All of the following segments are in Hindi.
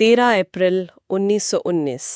13 अप्रैल 1919।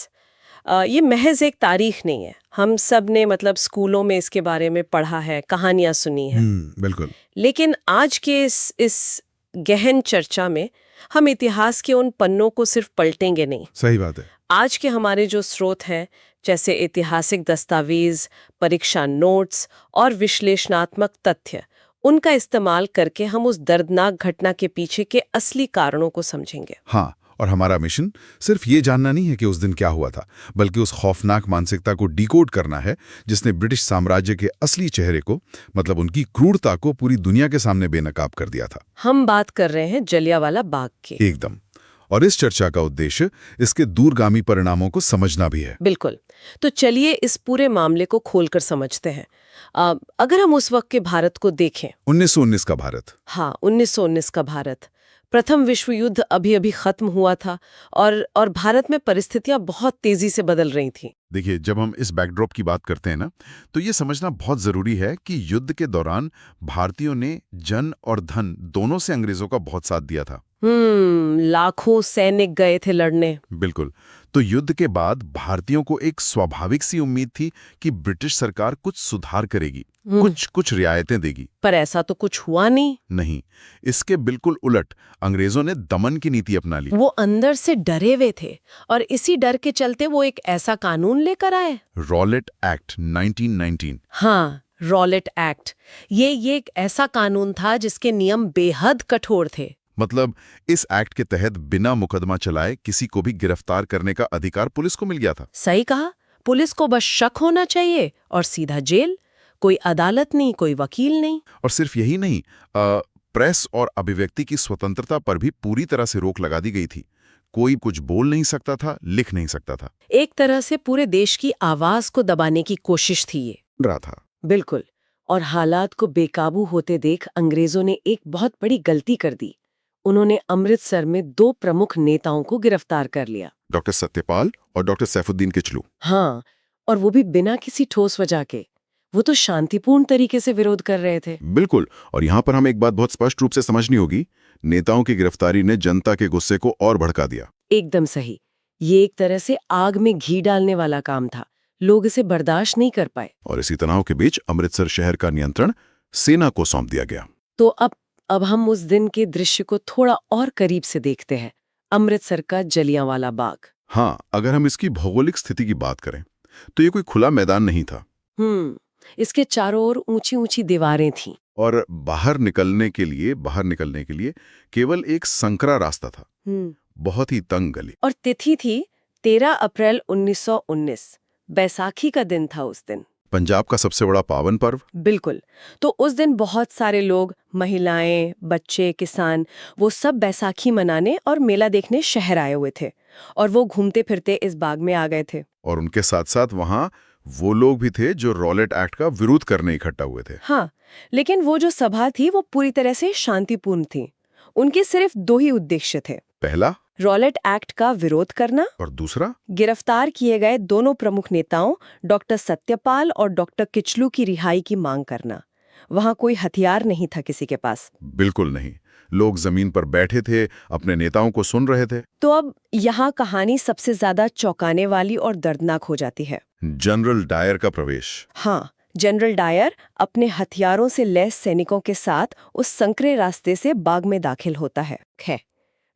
ये महज एक तारीख नहीं है। हम सब ने मतलब स्कूलों में इसके बारे में पढ़ा है, कहानियां सुनी हैं। बिल्कुल। लेकिन आज के इस गहन चर्चा में हम इतिहास के उन पन्नों को सिर्फ पलटेंगे नहीं। सही बात है। आज के हमारे जो स्रोत हैं, जैसे ऐतिहासिक दस्तावेज, परीक्षा नोट्स और विश्लेषणात्मक तथ्य, उनका इस्तेमाल करके हम उस दर्दनाक घटना के पीछे के असली कारणों को समझेंगे। हाँ, और हमारा मिशन सिर्फ ये जानना नहीं है कि उस दिन क्या हुआ था, बल्कि उस खौफनाक मानसिकता को डिकोड करना है जिसने ब्रिटिश साम्राज्य के असली चेहरे को, मतलब उनकी क्रूरता को, पूरी दुनिया के सामने बेनकाब कर दिया था। हम बात कर रहे हैं जलियांवाला बाग की। एकदम। और इस चर्चा का उद्देश्य इसके दूरगामी परिणामों को समझना भी है। बिल्कुल। तो चलिए इस पूरे मामले को खोलकर समझते हैं। अगर हम उस वक्त के भारत को देखें, 1919 का भारत। हाँ, 1919 का भारत। प्रथम विश्व युद्ध अभी अभी खत्म हुआ था और भारत में परिस्थितियां बहुत तेजी से बदल रही थी। देखिए, जब हम इस बैकड्रॉप की बात करते हैं ना, तो ये समझना बहुत जरूरी है कि युद्ध के दौरान भारतीयों ने जन और धन दोनों से अंग्रेजों का बहुत साथ दिया था। लाखों सैनिक गए थे लड़ने। बिल्कुल। तो युद्ध के बाद भारतीयों को एक स्वाभाविक सी उम्मीद थी कि ब्रिटिश सरकार कुछ सुधार करेगी, कुछ रियायतें देगी। पर ऐसा तो कुछ हुआ नहीं, इसके बिल्कुल उलट अंग्रेजों ने दमन की नीति अपना ली। वो अंदर से डरे हुए थे और इसी डर के चलते वो एक ऐसा कानून लेकर आए, रॉलेट एक्ट 1919। हाँ, रॉलेट एक्ट। ये एक ऐसा कानून था जिसके नियम बेहद कठोर थे। मतलब इस एक्ट के तहत बिना मुकदमा चलाए किसी को भी गिरफ्तार करने का अधिकार पुलिस को मिल गया था। सही कहा। पुलिस को बस शक होना चाहिए और सीधा जेल। कोई अदालत नहीं, कोई वकील नहीं। और सिर्फ यही नहीं, प्रेस और अभिव्यक्ति की स्वतंत्रता पर भी पूरी तरह से रोक लगा दी गई थी। कोई कुछ बोल नहीं सकता था, लिख नहीं सकता था। एक तरह से पूरे देश की आवाज को दबाने की कोशिश थी ये। रहा था। बिल्कुल। और हालात को बेकाबू होते देख अंग्रेजों ने एक बहुत बड़ी गलती कर दी। उन्होंने अमृतसर में 2 प्रमुख नेताओं को गिरफ्तार कर लिया, डॉक्टर सत्यपाल और डॉक्टर सैफुद्दीन किचलू। हाँ, और वो भी बिना किसी ठोस वजह के। वो तो शांतिपूर्ण तरीके से विरोध कर रहे थे। बिल्कुल। और यहाँ पर हमें एक बात बहुत स्पष्ट रूप से समझनी होगी, नेताओं की गिरफ्तारी ने जनता के गुस्से को और भड़का दिया। एकदम सही। ये एक तरह से आग में घी डालने वाला काम था। लोग इसे बर्दाश्त नहीं कर पाए। और इसी तनाव के बीच अमृतसर शहर का नियंत्रण सेना को सौंप दिया गया। तो अब हम उस दिन के दृश्य को थोड़ा और करीब से देखते हैं। अमृतसर का जलियांवाला बाग। हाँ, अगर हम इसकी भौगोलिक स्थिति की बात करें तो ये कोई खुला मैदान नहीं था। इसके चारों ओर ऊंची ऊंची दीवारें थीं। और बाहर निकलने के लिए केवल एक संकरा रास्ता था। बहुत ही तंग गली। और तिथि थी 13 अप्रैल 1919। बैसाखी का दिन था उस दिन। पंजाब का सबसे बड़ा पावन पर्व। बिल्कुल। तो उस दिन बहुत सारे लोग, महिलाएं, बच्चे, किसान, वो सब बैसाखी मनाने और मेला देखने शहर आए हुए थे। और वो घूमते फिरते इस बाग में आ गए थे। और उनके साथ साथ वहाँ वो लोग भी थे जो रॉलेट एक्ट का विरोध करने इकट्ठा हुए थे। हाँ, लेकिन वो जो सभा थी वो पूरी तरह से शांतिपूर्ण थी। उनके सिर्फ 2 ही उद्देश्य थे। पहला, रॉलेट एक्ट का विरोध करना, और दूसरा, गिरफ्तार किए गए दोनों प्रमुख नेताओं डॉक्टर सत्यपाल और डॉक्टर किचलू की रिहाई की मांग करना। वहां कोई हथियार नहीं था किसी के पास। बिल्कुल नहीं। लोग जमीन पर बैठे थे, अपने नेताओं को सुन रहे थे। तो अब यहाँ कहानी सबसे ज्यादा चौंकाने वाली और दर्दनाक हो जाती है। जनरल डायर का प्रवेश। हाँ, जनरल डायर अपने हथियारों से लैस सैनिकों के साथ उस संकरे रास्ते से बाग में दाखिल होता है।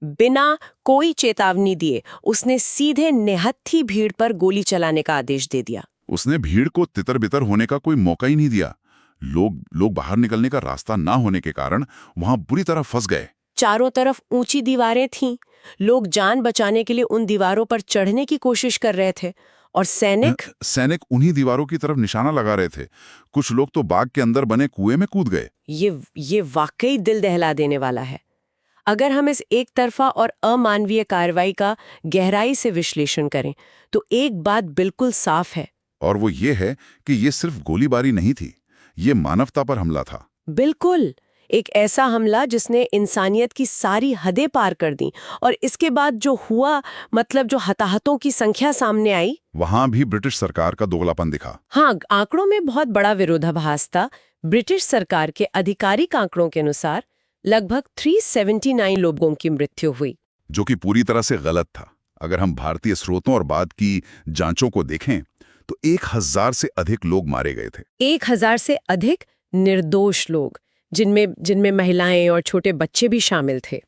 बिना कोई चेतावनी दिए उसने सीधे निहत्थी भीड़ पर गोली चलाने का आदेश दे दिया। उसने भीड़ को तितर बितर होने का कोई मौका ही नहीं दिया। लोग बाहर निकलने का रास्ता ना होने के कारण वहां बुरी तरह फंस गए। चारों तरफ ऊंची दीवारें थीं। लोग जान बचाने के लिए उन दीवारों पर चढ़ने की कोशिश कर रहे थे और सैनिक उन्हीं दीवारों की तरफ निशाना लगा रहे थे। कुछ लोग तो बाग के अंदर बने कुएं में कूद गए। ये वाकई दिल दहला देने वाला है। अगर हम इस एक तरफा और अमानवीय कार्रवाई का गहराई से विश्लेषण करें तो एक बात बिल्कुल साफ है, और वो ये है कि ये सिर्फ गोलीबारी नहीं थी, ये मानवता पर हमला था। बिल्कुल, एक ऐसा हमला जिसने इंसानियत की सारी हदें पार कर दी। और इसके बाद जो हुआ, मतलब जो हताहतों की संख्या सामने आई, वहां भी ब्रिटिश सरकार का दोगलापन दिखा। हाँ, आंकड़ों में बहुत बड़ा विरोधाभास था। ब्रिटिश सरकार के आधिकारिक आंकड़ों के अनुसार लगभग 379 लोगों की मृत्यु हुई। जो कि पूरी तरह से गलत था। अगर हम भारतीय स्रोतों और बाद की जांचों को देखें तो 1000 से अधिक लोग मारे गए थे। 1000 से अधिक निर्दोष लोग, जिनमें महिलाएं और छोटे बच्चे भी शामिल थे।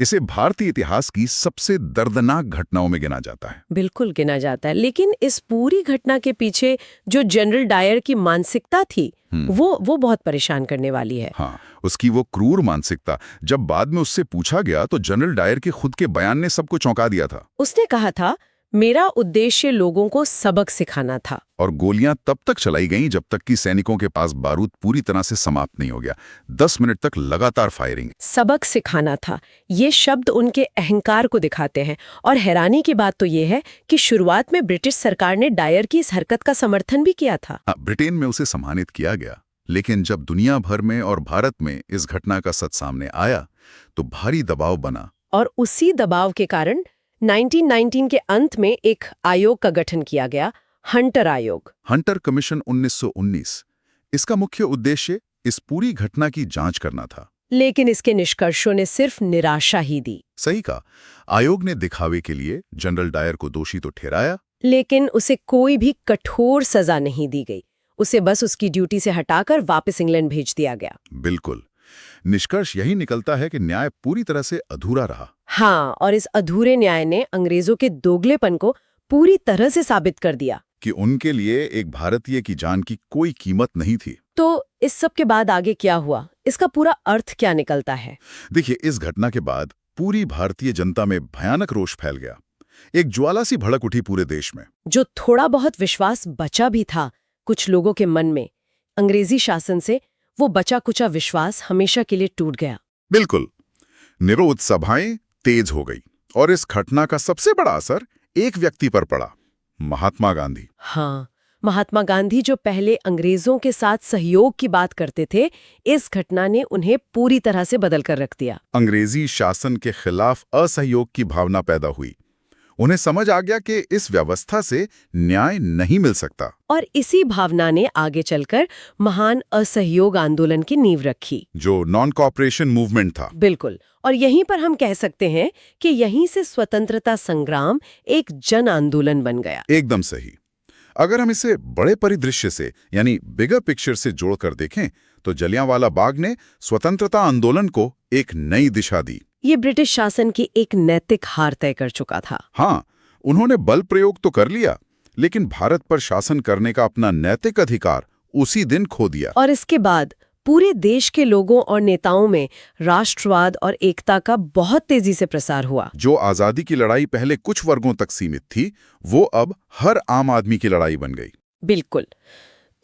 इसे भारतीय इतिहास की सबसे दर्दनाक घटनाओं में गिना जाता है। बिल्कुल गिना जाता है, लेकिन इस पूरी घटना के पीछे जो जनरल डायर की मानसिकता थी वो बहुत परेशान करने वाली है। हाँ, उसकी वो क्रूर मानसिकता, जब बाद में उससे पूछा गया तो जनरल डायर के खुद के बयान ने सबको चौंका दिया था। उसने कहा था, मेरा उद्देश्य लोगों को सबक सिखाना था। और गोलियां तब तक चलाई गईं जब तक कि सैनिकों के पास बारूद पूरी तरह से समाप्त नहीं हो गया। 10 मिनट तक लगातार फायरिंग। सबक सिखाना था, ये शब्द उनके अहंकार को दिखाते हैं। और हैरानी की बात तो ये है कि शुरुआत में ब्रिटिश सरकार ने डायर की इस हरकत का समर्थन भी किया था। ब्रिटेन में उसे सम्मानित किया गया, लेकिन जब दुनिया भर में और भारत में इस घटना का सच सामने आया तो भारी दबाव बना। और उसी दबाव के कारण 1919 के अंत में एक आयोग का गठन किया गया, हंटर आयोग। Hunter commission 1919। इसका मुख्य उद्देश्य इस पूरी घटना की जांच करना था। लेकिन इसके निष्कर्षों ने सिर्फ निराशा ही दी। सही कहा, आयोग ने दिखावे के लिए जनरल डायर को दोषी तो ठहराया, लेकिन उसे कोई भी कठोर सजा नहीं दी गई। उसे बस उसकी ड्यूटी से हटाकर वापस इंग्लैंड भेज दिया गया। बिल्कुल। निष्कर्ष यही निकलता है कि न्याय पूरी तरह से अधूरा रहा। हाँ, और इस अधूरे न्याय ने अंग्रेजों के दोगलेपन को पूरी तरह से साबित कर दिया कि उनके लिए एक भारतीय की जान की कोई कीमत नहीं थी। तो इस सब के बाद आगे क्या हुआ, इसका पूरा अर्थ क्या निकलता है? देखिए, इस घटना के बाद पूरी भारतीय जनता में भयानक रोष फैल गया। एक ज्वाला सी भड़क उठी पूरे देश में। जो थोड़ा बहुत विश्वास बचा भी था कुछ लोगों के मन में, अंग्रेजी शासन से वो बचा कुचा विश्वास हमेशा के लिए टूट गया। बिल्कुल। निरोध सभाएं तेज हो गई और इस घटना का सबसे बड़ा असर एक व्यक्ति पर पड़ा, महात्मा गांधी। हाँ, महात्मा गांधी जो पहले अंग्रेजों के साथ सहयोग की बात करते थे, इस घटना ने उन्हें पूरी तरह से बदल कर रख दिया। अंग्रेजी शासन के खिलाफ असहयोग की भावना पैदा हुई। उन्हें समझ आ गया कि इस व्यवस्था से न्याय नहीं मिल सकता। और इसी भावना ने आगे चलकर महान असहयोग आंदोलन की नींव रखी, जो नॉन कॉपरेशन मूवमेंट था। बिल्कुल। और यहीं पर हम कह सकते हैं कि यहीं से स्वतंत्रता संग्राम एक जन आंदोलन बन गया। एकदम सही। अगर हम इसे बड़े परिदृश्य से यानी बिगर पिक्चर से जोड़कर देखें तो जलियांवाला बाग ने स्वतंत्रता आंदोलन को एक नई दिशा दी। ये ब्रिटिश शासन की एक नैतिक हार तय कर चुका था। हाँ, उन्होंने बल प्रयोग तो कर लिया, लेकिन भारत पर शासन करने का अपना नैतिक अधिकार उसी दिन खो दिया। और इसके बाद पूरे देश के लोगों और नेताओं में राष्ट्रवाद और एकता का बहुत तेजी से प्रसार हुआ। जो आजादी की लड़ाई पहले कुछ वर्गों तक सीमित थी, वो अब हर आम आदमी की लड़ाई बन गई। बिल्कुल।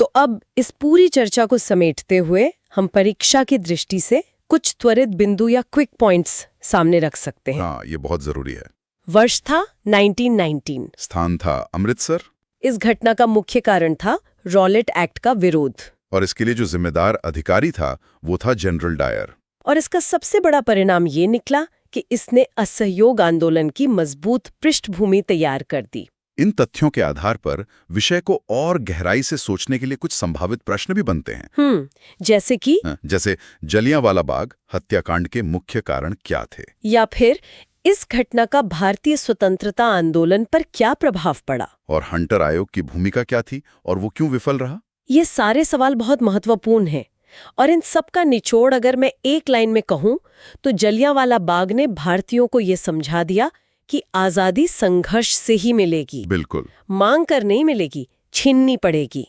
तो अब इस पूरी चर्चा को समेटते हुए हम परीक्षा की दृष्टि से कुछ त्वरित बिंदु या क्विक पॉइंट्स सामने रख सकते हैं। हाँ, ये बहुत जरूरी है। वर्ष था 1919। स्थान था अमृतसर। इस घटना का मुख्य कारण था रॉलेट एक्ट का विरोध। और इसके लिए जो जिम्मेदार अधिकारी था वो था जनरल डायर। और इसका सबसे बड़ा परिणाम ये निकला कि इसने असहयोग आंदोलन की मजबूत पृष्ठभूमि तैयार कर दी। इन तथ्यों के आधार पर विषय को और गहराई से सोचने के लिए कुछ संभावित प्रश्न भी बनते हैं। जैसे जलियांवाला बाग हत्याकांड के मुख्य कारण क्या थे, या फिर इस घटना का भारतीय स्वतंत्रता आंदोलन पर क्या प्रभाव पड़ा, और हंटर आयोग की भूमिका क्या थी और वो क्यों विफल रहा। ये सारे सवाल बहुत महत्वपूर्ण हैं। और इन सब का निचोड़ अगर मैं एक लाइन में कहूं तो जलियांवाला बाग ने भारतीयों को ये समझा दिया कि आजादी संघर्ष से ही मिलेगी। बिल्कुल। मांग कर नहीं मिलेगी, छीननी पड़ेगी।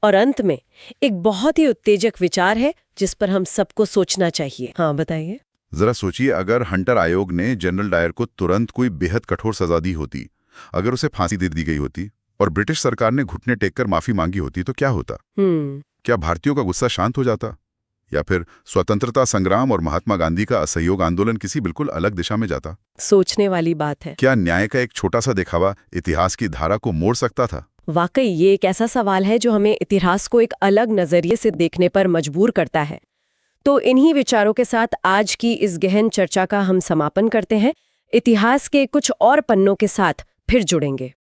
और अंत में एक बहुत ही उत्तेजक विचार है जिस पर हम सबको सोचना चाहिए। हाँ, बताइए। जरा सोचिए, अगर हंटर आयोग ने जनरल डायर को तुरंत कोई बेहद कठोर सजा दी होती, अगर उसे फांसी दे दी गई होती और ब्रिटिश सरकार ने घुटने टेककर माफी मांगी होती तो क्या होता? क्या भारतीयों का गुस्सा शांत हो जाता, या फिर स्वतंत्रता संग्राम और महात्मा गांधी का असहयोग आंदोलन किसी बिल्कुल अलग दिशा में जाता? सोचने वाली बात है। क्या न्याय का एक छोटा सा दिखावा इतिहास की धारा को मोड़ सकता था? वाकई ये एक ऐसा सवाल है जो हमें इतिहास को एक अलग नजरिए से देखने पर मजबूर करता है। तो इन्हीं विचारों के साथ आज की इस गहन चर्चा का हम समापन करते हैं। इतिहास के कुछ और पन्नों के साथ फिर जुड़ेंगे।